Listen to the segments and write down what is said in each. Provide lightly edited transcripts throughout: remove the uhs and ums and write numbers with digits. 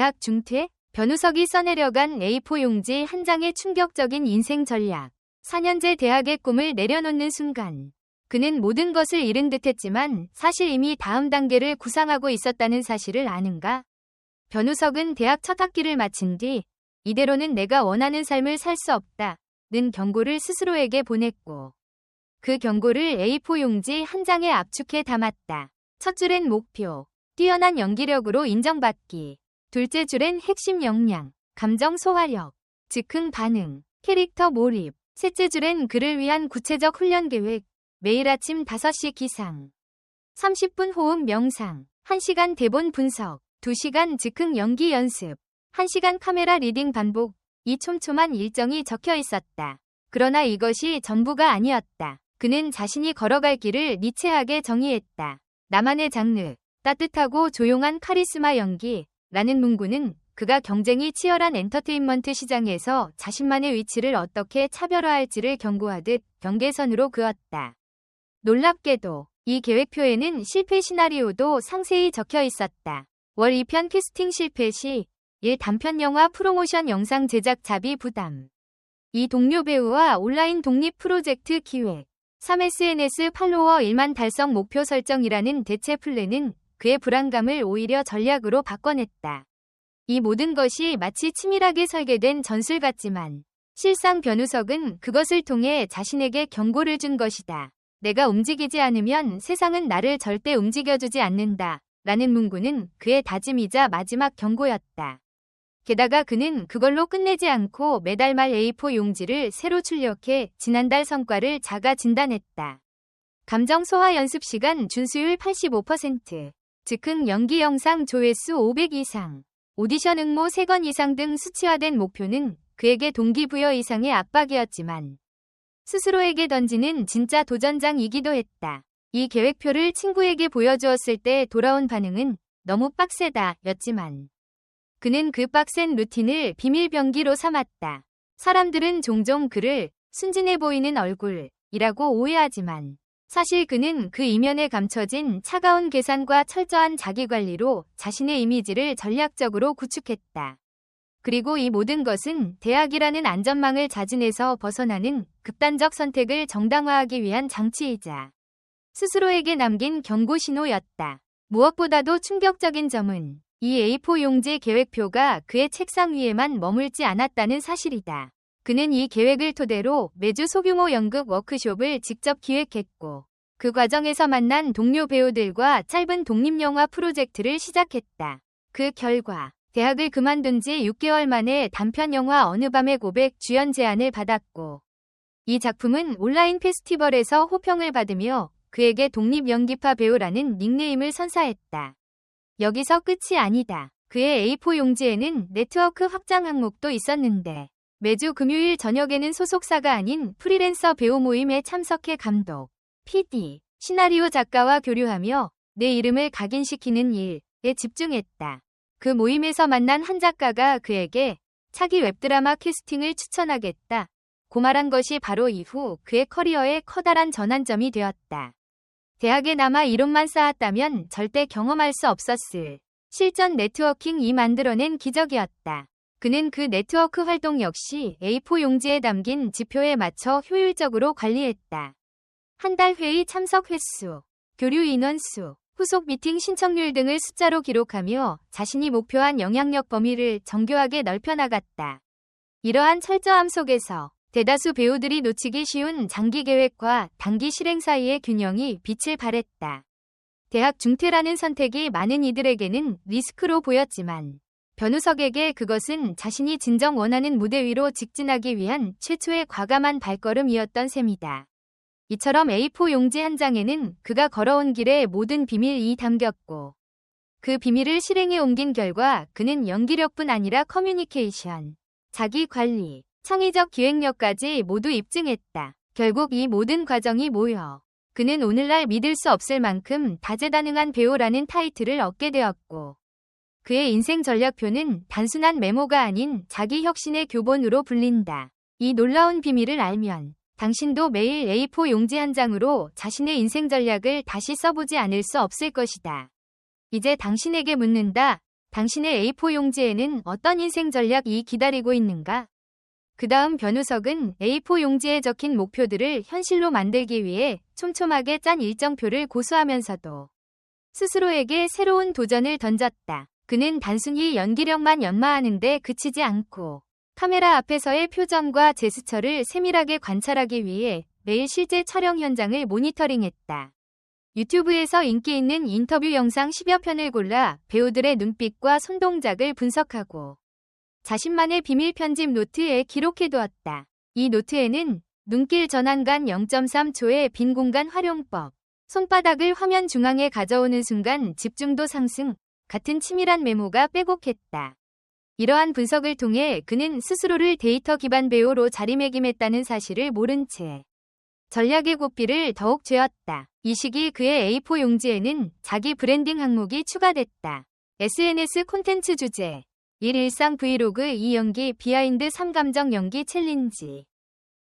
대학 중퇴? 변우석이 써내려간 A4 용지 한 장의 충격적인 인생 전략. 4년제 대학의 꿈을 내려놓는 순간 그는 모든 것을 잃은 듯했지만 사실 이미 다음 단계를 구상하고 있었다는 사실을 아는가? 변우석은 대학 첫 학기를 마친 뒤 이대로는 내가 원하는 삶을 살 수 없다는 경고를 스스로에게 보냈고 그 경고를 A4 용지 한 장에 압축해 담았다. 첫 줄엔 목표, 뛰어난 연기력으로 인정받기. 둘째 줄엔 핵심 역량, 감정 소화력, 즉흥 반응, 캐릭터 몰입. 셋째 줄엔 그를 위한 구체적 훈련 계획, 매일 아침 5시 기상, 30분 호흡 명상, 1시간 대본 분석, 2시간 즉흥 연기 연습, 1시간 카메라 리딩 반복. 이 촘촘한 일정이 적혀 있었다. 그러나 이것이 전부가 아니었다. 그는 자신이 걸어갈 길을 니체하게 정의했다. 나만의 장르, 따뜻하고 조용한 카리스마 연기라는 문구는 그가 경쟁이 치열한 엔터테인먼트 시장에서 자신만의 위치를 어떻게 차별화할지를 경고하듯 경계선으로 그었다. 놀랍게도 이 계획표에는 실패 시나리오도 상세히 적혀 있었다. 월 2편 캐스팅 실패 시 1. 단편 영화 프로모션 영상 제작 자비 부담. 2. 동료 배우와 온라인 독립 프로젝트 기획. 3. SNS 팔로워 1만 달성 목표 설정이라는 대체 플랜은 그의 불안감을 오히려 전략으로 바꿔냈다. 이 모든 것이 마치 치밀하게 설계된 전술 같지만 실상 변우석은 그것을 통해 자신에게 경고를 준 것이다. 내가 움직이지 않으면 세상은 나를 절대 움직여주지 않는다. 라는 문구는 그의 다짐이자 마지막 경고였다. 게다가 그는 그걸로 끝내지 않고 매달 말 A4 용지를 새로 출력해 지난달 성과를 자가 진단했다. 감정 소화 연습 시간 준수율 85%, 즉흥 연기 영상 조회수 500 이상, 오디션 응모 3건 이상 등 수치화된 목표는 그에게 동기부여 이상의 압박이었지만 스스로에게 던지는 진짜 도전장이기도 했다. 이 계획표를 친구에게 보여주었을 때 돌아온 반응은 너무 빡세다 였지만 그는 그 빡센 루틴을 비밀병기로 삼았다. 사람들은 종종 그를 순진해 보이는 얼굴이라고 오해하지만 사실 그는 그 이면에 감춰진 차가운 계산과 철저한 자기관리로 자신의 이미지를 전략적으로 구축했다. 그리고 이 모든 것은 대학이라는 안전망을 자진해서 벗어나는 극단적 선택을 정당화하기 위한 장치이자 스스로에게 남긴 경고 신호였다. 무엇보다도 충격적인 점은 이 A4 용지 계획표가 그의 책상 위에만 머물지 않았다는 사실이다. 그는 이 계획을 토대로 매주 소규모 연극 워크숍을 직접 기획했고 그 과정에서 만난 동료 배우들과 짧은 독립영화 프로젝트를 시작했다. 그 결과 대학을 그만둔 지 6개월 만에 단편영화 어느 밤의 고백 주연 제안을 받았고 이 작품은 온라인 페스티벌에서 호평을 받으며 그에게 독립연기파 배우라는 닉네임을 선사했다. 여기서 끝이 아니다. 그의 A4 용지에는 네트워크 확장 항목도 있었는데 매주 금요일 저녁에는 소속사가 아닌 프리랜서 배우 모임에 참석해 감독, PD, 시나리오 작가와 교류하며 내 이름을 각인시키는 일에 집중했다. 그 모임에서 만난 한 작가가 그에게 차기 웹드라마 캐스팅을 추천하겠다. 고 말한 것이 바로 이후 그의 커리어의 커다란 전환점이 되었다. 대학에 남아 이론만 쌓았다면 절대 경험할 수 없었을 실전 네트워킹이 만들어낸 기적이었다. 그는 그 네트워크 활동 역시 A4 용지에 담긴 지표에 맞춰 효율적으로 관리했다. 한 달 회의 참석 횟수, 교류 인원수, 후속 미팅 신청률 등을 숫자로 기록하며 자신이 목표한 영향력 범위를 정교하게 넓혀나갔다. 이러한 철저함 속에서 대다수 배우들이 놓치기 쉬운 장기 계획과 단기 실행 사이의 균형이 빛을 발했다. 대학 중퇴라는 선택이 많은 이들에게는 리스크로 보였지만 변우석에게 그것은 자신이 진정 원하는 무대 위로 직진하기 위한 최초의 과감한 발걸음이었던 셈이다. 이처럼 A4 용지 한 장에는 그가 걸어온 길의 모든 비밀이 담겼고 그 비밀을 실행에 옮긴 결과 그는 연기력뿐 아니라 커뮤니케이션, 자기관리, 창의적 기획력까지 모두 입증했다. 결국 이 모든 과정이 모여 그는 오늘날 믿을 수 없을 만큼 다재다능한 배우라는 타이틀을 얻게 되었고 그의 인생 전략표는 단순한 메모가 아닌 자기 혁신의 교본으로 불린다. 이 놀라운 비밀을 알면 당신도 매일 A4 용지 한 장으로 자신의 인생 전략을 다시 써보지 않을 수 없을 것이다. 이제 당신에게 묻는다. 당신의 A4 용지에는 어떤 인생 전략이 기다리고 있는가? 그 다음 변우석은 A4 용지에 적힌 목표들을 현실로 만들기 위해 촘촘하게 짠 일정표를 고수하면서도 스스로에게 새로운 도전을 던졌다. 그는 단순히 연기력만 연마하는데 그치지 않고 카메라 앞에서의 표정과 제스처를 세밀하게 관찰하기 위해 매일 실제 촬영 현장을 모니터링했다. 유튜브에서 인기 있는 인터뷰 영상 10여 편을 골라 배우들의 눈빛과 손동작을 분석하고 자신만의 비밀 편집 노트에 기록해두었다. 이 노트에는 눈길 전환간 0.3초의 빈 공간 활용법, 손바닥을 화면 중앙에 가져오는 순간 집중도 상승 같은 치밀한 메모가 빼곡했다. 이러한 분석을 통해 그는 스스로를 데이터 기반 배우로 자리매김했다는 사실을 모른 채 전략의 고삐를 더욱 죄었다. 이 시기 그의 A4 용지에는 자기 브랜딩 항목이 추가됐다. SNS 콘텐츠 주제 1. 일상 브이로그 2. 연기 비하인드 3. 감정 연기 챌린지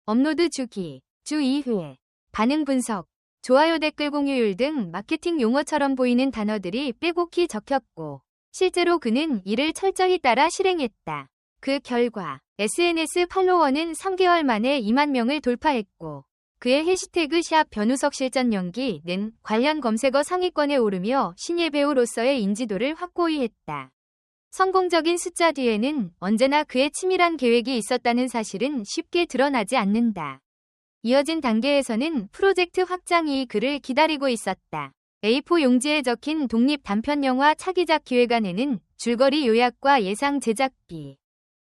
업로드 주기 주 2회 반응 분석 좋아요 댓글 공유율 등 마케팅 용어처럼 보이는 단어들이 빼곡히 적혔고 실제로 그는 이를 철저히 따라 실행했다. 그 결과 SNS 팔로워는 3개월 만에 2만 명을 돌파했고 그의 해시태그 샵 변우석 실전 연기는 관련 검색어 상위권에 오르며 신예 배우로서의 인지도를 확고히 했다. 성공적인 숫자 뒤에는 언제나 그의 치밀한 계획이 있었다는 사실은 쉽게 드러나지 않는다. 이어진 단계에서는 프로젝트 확장이 그를 기다리고 있었다. A4 용지에 적힌 독립 단편영화 차기작 기획안에는 줄거리 요약과 예상 제작비,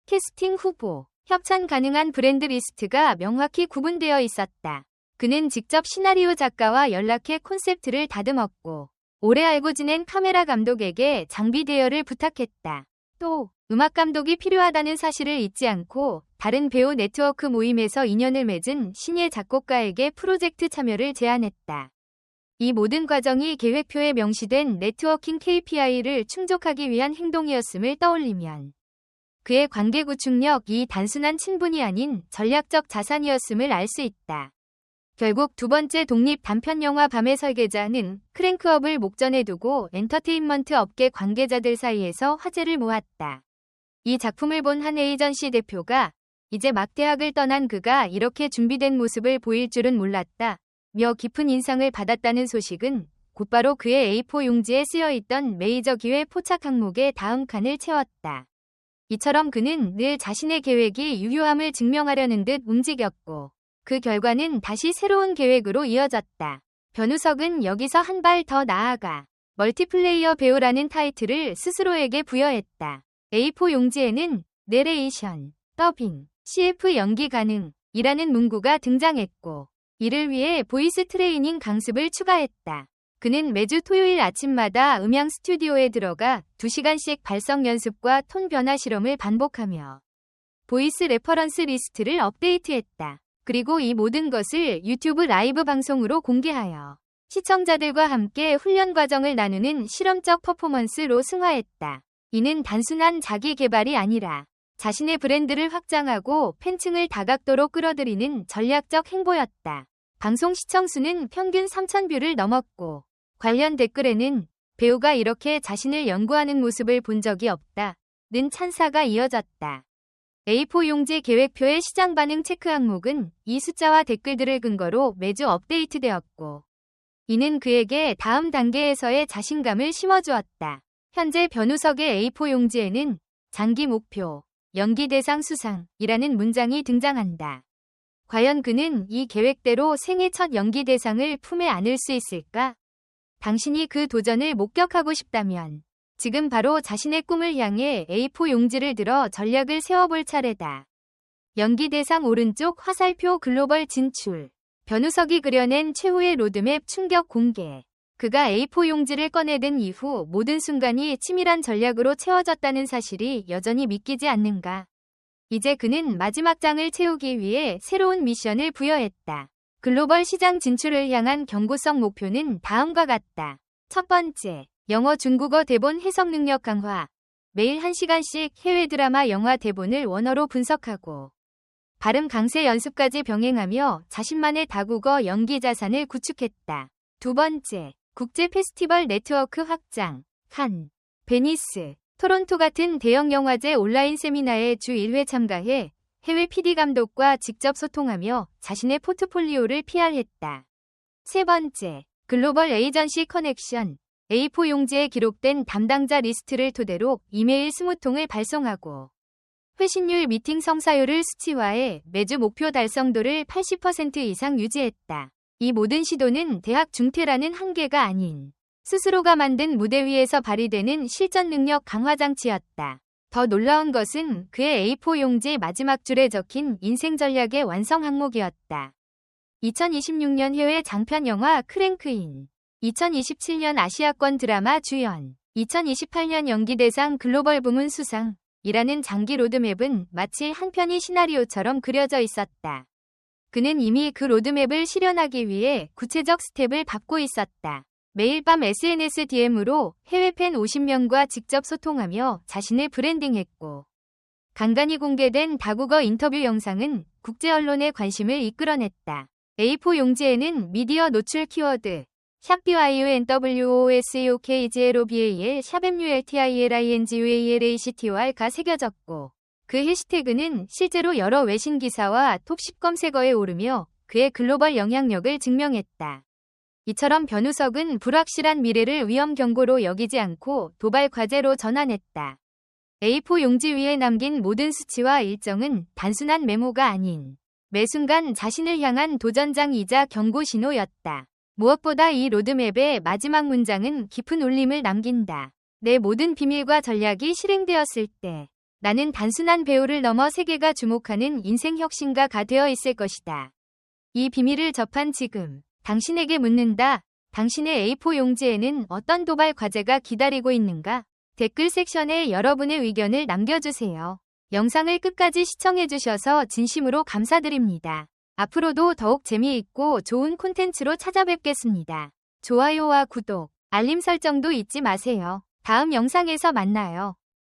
캐스팅 후보, 협찬 가능한 브랜드 리스트가 명확히 구분되어 있었다. 그는 직접 시나리오 작가와 연락해 콘셉트를 다듬었고 오래 알고 지낸 카메라 감독에게 장비 대여를 부탁했다. 또 음악 감독이 필요하다는 사실을 잊지 않고 다른 배우 네트워크 모임에서 인연을 맺은 신예 작곡가에게 프로젝트 참여를 제안했다. 이 모든 과정이 계획표에 명시된 네트워킹 KPI를 충족하기 위한 행동이었음을 떠올리면 그의 관계 구축력이 단순한 친분이 아닌 전략적 자산이었음을 알 수 있다. 결국 두 번째 독립 단편영화 밤의 설계자는 크랭크업을 목전에 두고 엔터테인먼트 업계 관계자들 사이에서 화제를 모았다. 이 작품을 본 한 에이전시 대표가 이제 막 대학을 떠난 그가 이렇게 준비된 모습을 보일 줄은 몰랐다. 며 깊은 인상을 받았다는 소식은 곧바로 그의 A4 용지에 쓰여있던 메이저 기획 포착 항목의 다음 칸을 채웠다. 이처럼 그는 늘 자신의 계획이 유효함을 증명하려는 듯 움직였고 그 결과는 다시 새로운 계획으로 이어졌다. 변우석은 여기서 한 발 더 나아가 멀티플레이어 배우라는 타이틀을 스스로에게 부여했다. A4 용지에는 내레이션, 더빙, CF 연기 가능이라는 문구가 등장했고 이를 위해 보이스 트레이닝 강습을 추가했다. 그는 매주 토요일 아침마다 음향 스튜디오에 들어가 2시간씩 발성 연습과 톤 변화 실험을 반복하며 보이스 레퍼런스 리스트를 업데이트했다. 그리고 이 모든 것을 유튜브 라이브 방송으로 공개하여 시청자들과 함께 훈련 과정을 나누는 실험적 퍼포먼스로 승화했다. 이는 단순한 자기 개발이 아니라 자신의 브랜드를 확장하고 팬층을 다각도로 끌어들이는 전략적 행보였다. 방송 시청수는 평균 3,000뷰를 넘었고 관련 댓글에는 배우가 이렇게 자신을 연구하는 모습을 본 적이 없다는 찬사가 이어졌다. A4 용지 계획표의 시장 반응 체크 항목은 이 숫자와 댓글들을 근거로 매주 업데이트되었고 이는 그에게 다음 단계에서의 자신감을 심어주었다. 현재 변우석의 A4 용지에는 장기 목표, 연기 대상 수상이라는 문장이 등장한다. 과연 그는 이 계획대로 생애 첫 연기 대상을 품에 안을 수 있을까? 당신이 그 도전을 목격하고 싶다면 지금 바로 자신의 꿈을 향해 A4 용지를 들어 전략을 세워볼 차례다. 연기 대상 오른쪽 화살표 글로벌 진출. 변우석이 그려낸 최후의 로드맵 충격 공개. 그가 A4 용지를 꺼내든 이후 모든 순간이 치밀한 전략으로 채워졌다는 사실이 여전히 믿기지 않는가? 이제 그는 마지막 장을 채우기 위해 새로운 미션을 부여했다. 글로벌 시장 진출을 향한 경고성 목표는 다음과 같다. 첫 번째, 영어 중국어 대본 해석 능력 강화. 매일 1시간씩 해외 드라마 영화 대본을 원어로 분석하고 발음 강세 연습까지 병행하며 자신만의 다국어 연기 자산을 구축했다. 두 번째, 국제 페스티벌 네트워크 확장. 칸, 베니스, 토론토 같은 대형 영화제 온라인 세미나에 주 1회 참가해 해외 PD 감독과 직접 소통하며 자신의 포트폴리오를 PR했다. 세 번째, 글로벌 에이전시 커넥션. A4 용지에 기록된 담당자 리스트를 토대로 이메일 20통을 발송하고 회신율 미팅 성사율을 수치화해 매주 목표 달성도를 80% 이상 유지했다. 이 모든 시도는 대학 중퇴라는 한계가 아닌 스스로가 만든 무대 위에서 발휘되는 실전 능력 강화 장치였다. 더 놀라운 것은 그의 A4 용지 마지막 줄에 적힌 인생 전략의 완성 항목이었다. 2026년 해외 장편 영화 크랭크인, 2027년 아시아권 드라마 주연, 2028년 연기대상 글로벌 부문 수상 이라는 장기 로드맵은 마치 한 편의 시나리오처럼 그려져 있었다. 그는 이미 그 로드맵을 실현하기 위해 구체적 스텝을 밟고 있었다. 매일 밤 SNS DM으로 해외 팬 50명과 직접 소통하며 자신을 브랜딩했고, 간간히 공개된 다국어 인터뷰 영상은 국제 언론의 관심을 이끌어냈다. A4 용지에는 미디어 노출 키워드 샵BYONWOSEOKGLOBAL 샵MULTILINGUALACTOR가 새겨졌고 그 해시태그는 실제로 여러 외신 기사와 톱10 검색어에 오르며 그의 글로벌 영향력을 증명했다. 이처럼 변우석은 불확실한 미래를 위험 경고로 여기지 않고 도발 과제로 전환했다. A4 용지 위에 남긴 모든 수치와 일정은 단순한 메모가 아닌 매 순간 자신을 향한 도전장이자 경고 신호였다. 무엇보다 이 로드맵의 마지막 문장은 깊은 울림을 남긴다. 내 모든 비밀과 전략이 실행되었을 때 나는 단순한 배우를 넘어 세계가 주목하는 인생 혁신가가 되어 있을 것이다. 이 비밀을 접한 지금 당신에게 묻는다. 당신의 A4 용지에는 어떤 도발 과제가 기다리고 있는가? 댓글 섹션에 여러분의 의견을 남겨주세요. 영상을 끝까지 시청해주셔서 진심으로 감사드립니다. 앞으로도 더욱 재미있고 좋은 콘텐츠로 찾아뵙겠습니다. 좋아요와 구독, 알림 설정도 잊지 마세요. 다음 영상에서 만나요.